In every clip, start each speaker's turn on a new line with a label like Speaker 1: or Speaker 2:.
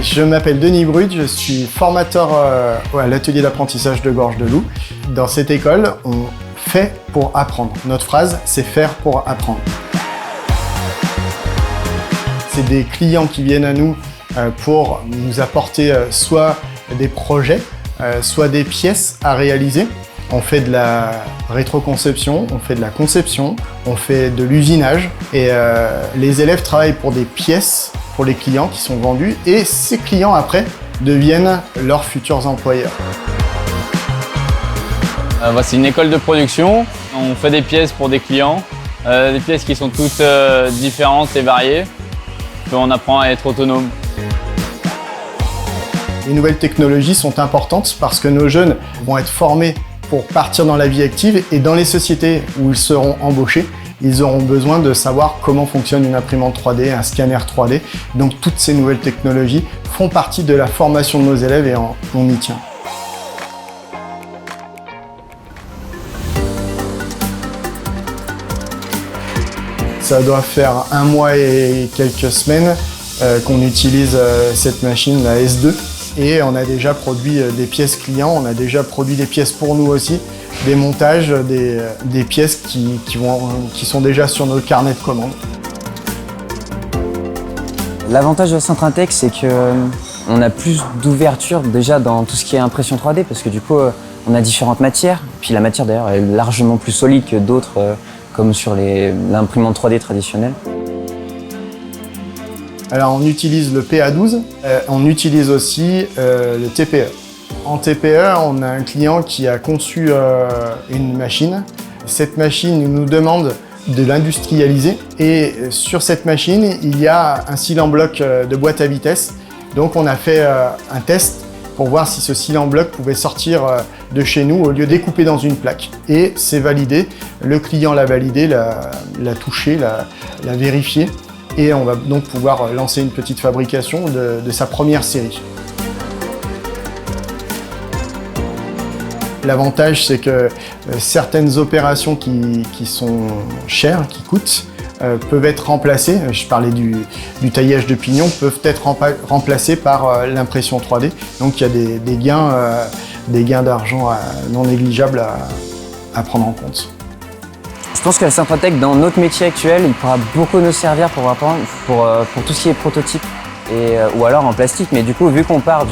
Speaker 1: Je m'appelle Denis Brut, je suis formateur à l'atelier d'apprentissage de Gorge de Loup. Dans cette école, on fait pour apprendre. Notre phrase, c'est faire pour apprendre. C'est des clients qui viennent à nous pour nous apporter soit des projets, soit des pièces à réaliser. On fait de la rétroconception, on fait de la conception, on fait de l'usinage et les élèves travaillent pour des pièces pour les clients qui sont vendus et ces clients après deviennent leurs futurs employeurs.
Speaker 2: C'est une école de production, on fait des pièces pour des clients, des pièces qui sont toutes différentes et variées, puis on apprend à être autonome.
Speaker 1: Les nouvelles technologies sont importantes parce que nos jeunes vont être formés pour partir dans la vie active et dans les sociétés où ils seront embauchés, ils auront besoin de savoir comment fonctionne une imprimante 3D, un scanner 3D. Donc toutes ces nouvelles technologies font partie de la formation de nos élèves et on y tient. Ça doit faire 1 mois et quelques semaines qu'on utilise cette machine, la S2. Et on a déjà produit des pièces clients, on a déjà produit des pièces pour nous aussi, des montages, des pièces qui sont déjà sur nos carnets de commandes.
Speaker 3: L'avantage de Centratec, c'est qu'on a plus d'ouverture déjà dans tout ce qui est impression 3D, parce que du coup, on a différentes matières. Puis la matière d'ailleurs est largement plus solide que d'autres, comme sur l'imprimante 3D traditionnelle.
Speaker 1: Alors on utilise le PA12, on utilise aussi le TPE. En TPE, on a un client qui a conçu une machine. Cette machine nous demande de l'industrialiser et sur cette machine, il y a un cil en bloc de boîte à vitesse. Donc on a fait un test pour voir si ce cil en bloc pouvait sortir de chez nous au lieu de découper dans une plaque. Et c'est validé, le client l'a validé, l'a touché, l'a vérifié. Et on va donc pouvoir lancer une petite fabrication de sa première série. L'avantage, c'est que certaines opérations qui sont chères, qui coûtent, peuvent être remplacées. Je parlais du taillage de pignons, peuvent être remplacées par l'impression 3D. Donc il y a des gains d'argent non négligeables à prendre en compte.
Speaker 3: Je pense que la Centratec, dans notre métier actuel, il pourra beaucoup nous servir pour apprendre, pour tout ce qui est prototype, ou alors en plastique. Mais du coup, vu qu'on part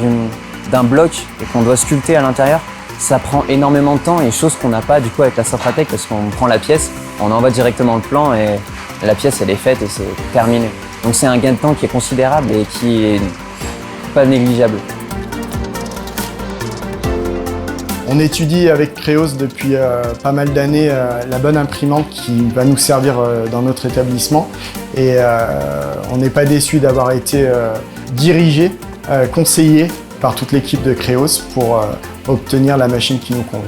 Speaker 3: d'un bloc et qu'on doit sculpter à l'intérieur, ça prend énormément de temps et chose qu'on n'a pas du coup avec la Centratec parce qu'on prend la pièce, on envoie directement le plan et la pièce elle est faite et c'est terminé. Donc c'est un gain de temps qui est considérable et qui est pas négligeable.
Speaker 1: On étudie avec Créos depuis pas mal d'années la bonne imprimante qui va nous servir dans notre établissement et on n'est pas déçu d'avoir été dirigé, conseillé par toute l'équipe de Créos pour obtenir la machine qui nous convient.